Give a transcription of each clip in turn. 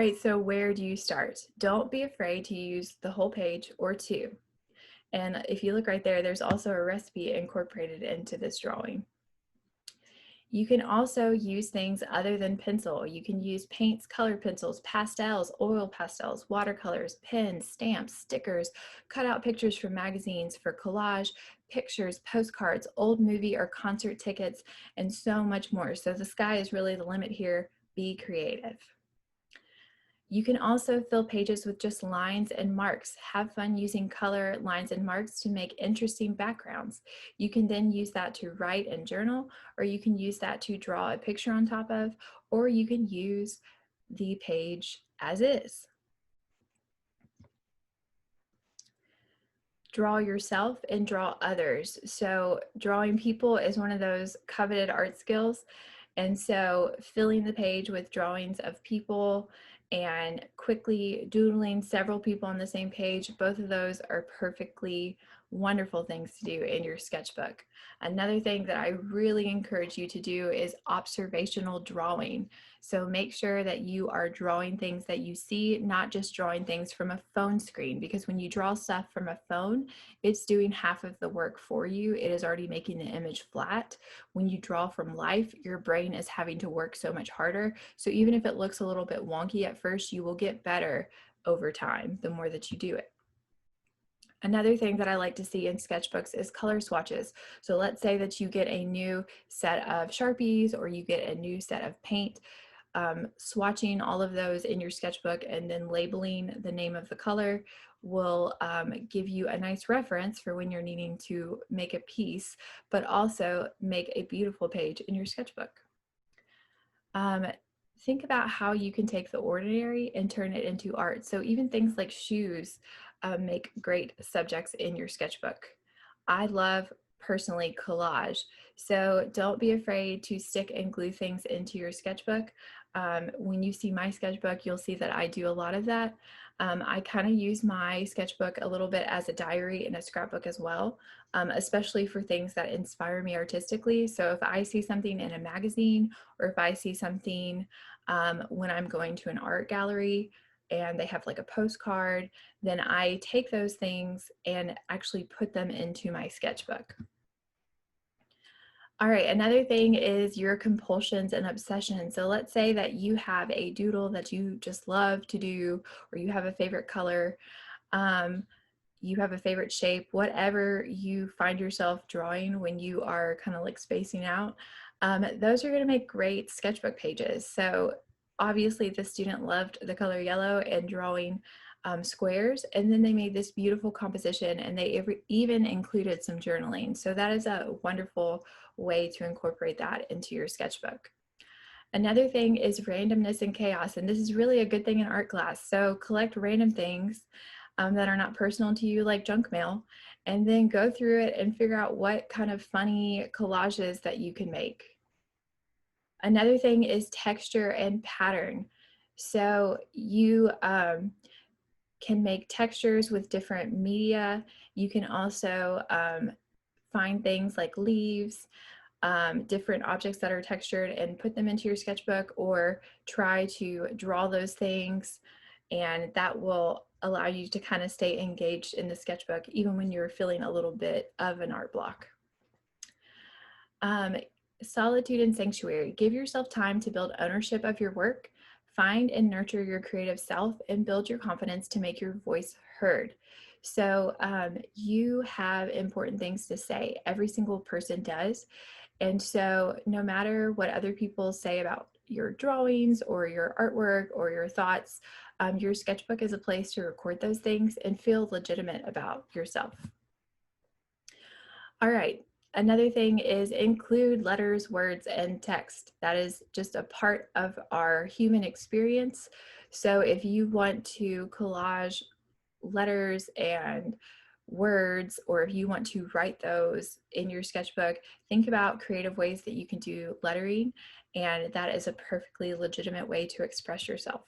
right, so where do you start? Don't be afraid to use the whole page or two. And if you look right there, there's also a recipe incorporated into this drawing. You can also use things other than pencil. You can use paints, color pencils, pastels, oil pastels, watercolors, pens, stamps, stickers, cut out pictures from magazines for collage, pictures, postcards, old movie or concert tickets, and so much more. So the sky is really the limit here. Be creative. You can also fill pages with just lines and marks. Have fun using color, lines, and marks to make interesting backgrounds. You can then use that to write and journal, or you can use that to draw a picture on top of, or you can use the page as is. Draw yourself and draw others. So drawing people is one of those coveted art skills. And so filling the page with drawings of people and quickly doodling several people on the same page, both of those are perfectly wonderful things to do in your sketchbook. Another thing that I really encourage you to do is observational drawing. So make sure that you are drawing things that you see, not just drawing things from a phone screen, because when you draw stuff from a phone, it's doing half of the work for you. It is already making the image flat. When you draw from life, your brain is having to work so much harder. So even if it looks a little bit wonky at first, you will get better over time the more that you do it. Another thing that I like to see in sketchbooks is color swatches. So let's say that you get a new set of Sharpies or you get a new set of paint. Swatching all of those in your sketchbook and then labeling the name of the color will give you a nice reference for when you're needing to make a piece, but also make a beautiful page in your sketchbook. Think about how you can take the ordinary and turn it into art. So even things like shoes make great subjects in your sketchbook. I love personally collage. So don't be afraid to stick and glue things into your sketchbook. When you see my sketchbook, you'll see that I do a lot of that. I kind of use my sketchbook a little bit as a diary and a scrapbook as well, especially for things that inspire me artistically. So if I see something in a magazine or if I see something when I'm going to an art gallery and they have like a postcard, then I take those things and actually put them into my sketchbook. All right, another thing is your compulsions and obsessions. So let's say that you have a doodle that you just love to do, or you have a favorite color, you have a favorite shape, whatever you find yourself drawing when you are kind of like spacing out, those are going to make great sketchbook pages. So obviously the student loved the color yellow and drawing squares, and then they made this beautiful composition and they even included some journaling. So that is a wonderful way to incorporate that into your sketchbook. Another thing is randomness and chaos, and this is really a good thing in art class. So collect random things that are not personal to you, like junk mail, and then go through it and figure out what kind of funny collages that you can make. Another thing is texture and pattern. So you can make textures with different media. You can also find things like leaves, different objects that are textured and put them into your sketchbook, or try to draw those things, and that will allow you to kind of stay engaged in the sketchbook even when you're feeling a little bit of an art block. Solitude and sanctuary. Give yourself time to build ownership of your work. Find and nurture your creative self and build your confidence to make your voice heard. So you have important things to say. Every single person does. And so no matter what other people say about your drawings or your artwork or your thoughts, your sketchbook is a place to record those things and feel legitimate about yourself. All right. Another thing is include letters, words, and text. That is just a part of our human experience. So if you want to collage letters and words, or if you want to write those in your sketchbook, think about creative ways that you can do lettering, and that is a perfectly legitimate way to express yourself.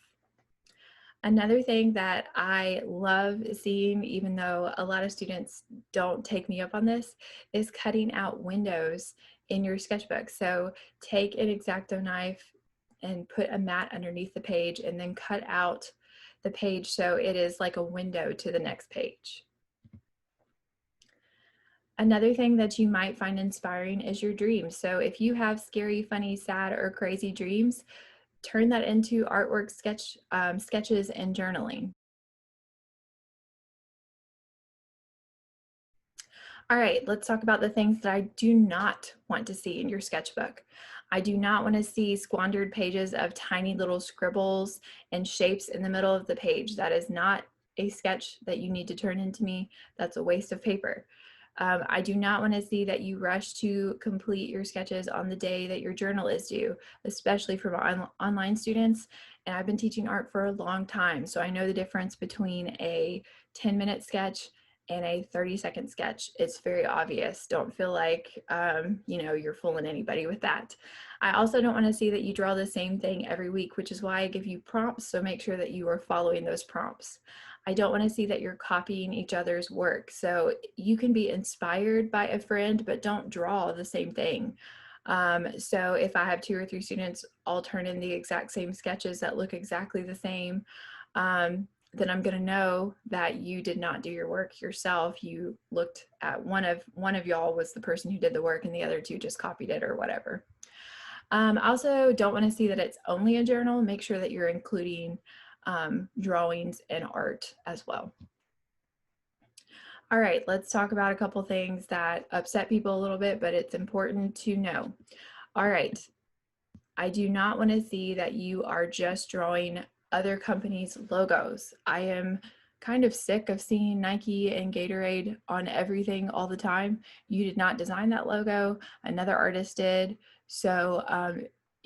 Another thing that I love seeing, even though a lot of students don't take me up on this, is cutting out windows in your sketchbook. So take an X-Acto knife, and put a mat underneath the page and then cut out the page so it is like a window to the next page. Another thing that you might find inspiring is your dreams. So if you have scary, funny, sad, or crazy dreams, turn that into artwork, sketches, and journaling. All right, let's talk about the things that I do not want to see in your sketchbook. I do not want to see squandered pages of tiny little scribbles and shapes in the middle of the page. That is not a sketch that you need to turn into me. That's a waste of paper. I do not want to see that you rush to complete your sketches on the day that your journal is due, especially for online students. And I've been teaching art for a long time, so I know the difference between a 10-minute sketch and a 30-second sketch. It's very obvious. Don't feel like you're fooling anybody with that. I also don't want to see that you draw the same thing every week, which is why I give you prompts, so make sure that you are following those prompts. I don't want to see that you're copying each other's work. So you can be inspired by a friend, but don't draw the same thing. So if I have 2 or 3 students all turn in the exact same sketches that look exactly the same, then I'm going to know that you did not do your work yourself. You looked at one of y'all was the person who did the work and the other 2 just copied it or whatever. Also, don't want to see that it's only a journal. Make sure that you're including drawings and art as well. All right, let's talk about a couple things that upset people a little bit, but it's important to know. All right, I do not want to see that you are just drawing other companies' logos. I am kind of sick of seeing Nike and Gatorade on everything all the time. You did not design that logo, another artist did. So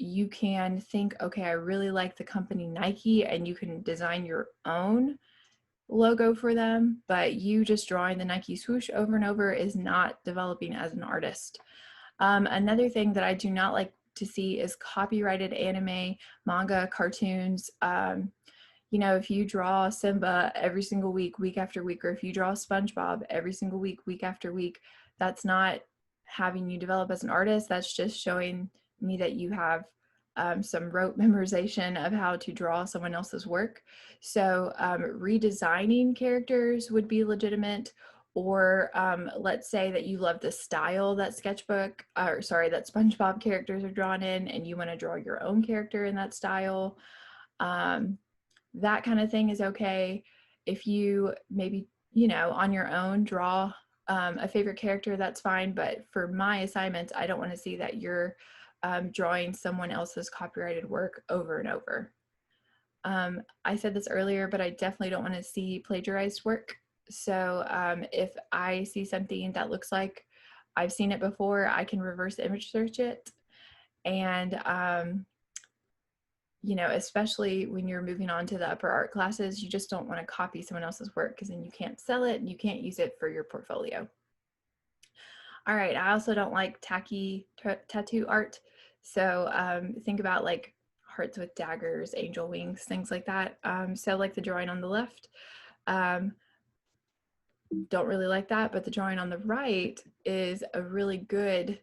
you can think, okay, I really like the company Nike, and you can design your own logo for them, but you just drawing the Nike swoosh over and over is not developing as an artist. Another thing that I do not like to see is copyrighted anime, manga, cartoons. If you draw Simba every single week, week after week, or if you draw SpongeBob every single week, week after week, that's not having you develop as an artist. That's just showing me that you have some rote memorization of how to draw someone else's work. So redesigning characters would be legitimate. Or let's say that you love the style that that SpongeBob characters are drawn in, and you want to draw your own character in that style. That kind of thing is okay. If you maybe, on your own draw a favorite character, that's fine. But for my assignments, I don't want to see that you're drawing someone else's copyrighted work over and over. I said this earlier, but I definitely don't want to see plagiarized work. So if I see something that looks like I've seen it before, I can reverse image search it. And, especially when you're moving on to the upper art classes, you just don't want to copy someone else's work because then you can't sell it and you can't use it for your portfolio. All right, I also don't like tacky tattoo art. So think about like hearts with daggers, angel wings, things like that. So like the drawing on the left, don't really like that, but the drawing on the right is a really good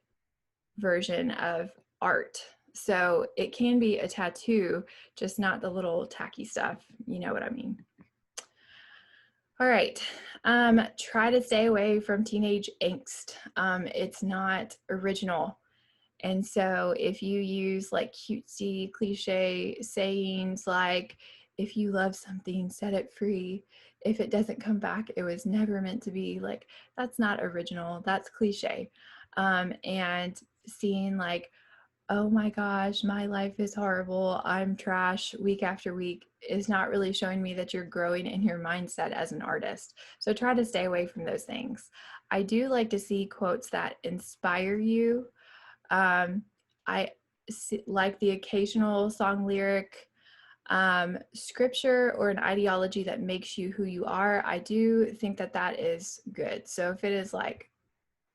version of art. So it can be a tattoo, just not the little tacky stuff. You know what I mean? All right, try to stay away from teenage angst. It's not original. And so if you use like cutesy cliche sayings like, if you love something, set it free. If it doesn't come back, it was never meant to be. Like, that's not original, that's cliche. And seeing like, oh my gosh, my life is horrible, I'm trash week after week is not really showing me that you're growing in your mindset as an artist. So try to stay away from those things. I do like to see quotes that inspire you. I like the occasional song lyric, scripture, or an ideology that makes you who you are. I do think that that is good. So if it is like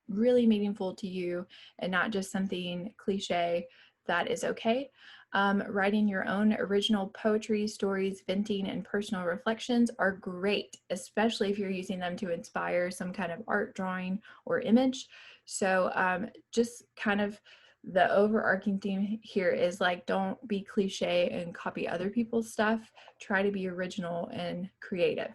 really meaningful to you and not just something cliche, that is okay. Writing your own original poetry, stories, venting, and personal reflections are great, especially if you're using them to inspire some kind of art, drawing, or image. So just kind of the overarching theme here is like, don't be cliche and copy other people's stuff. Try to be original and creative.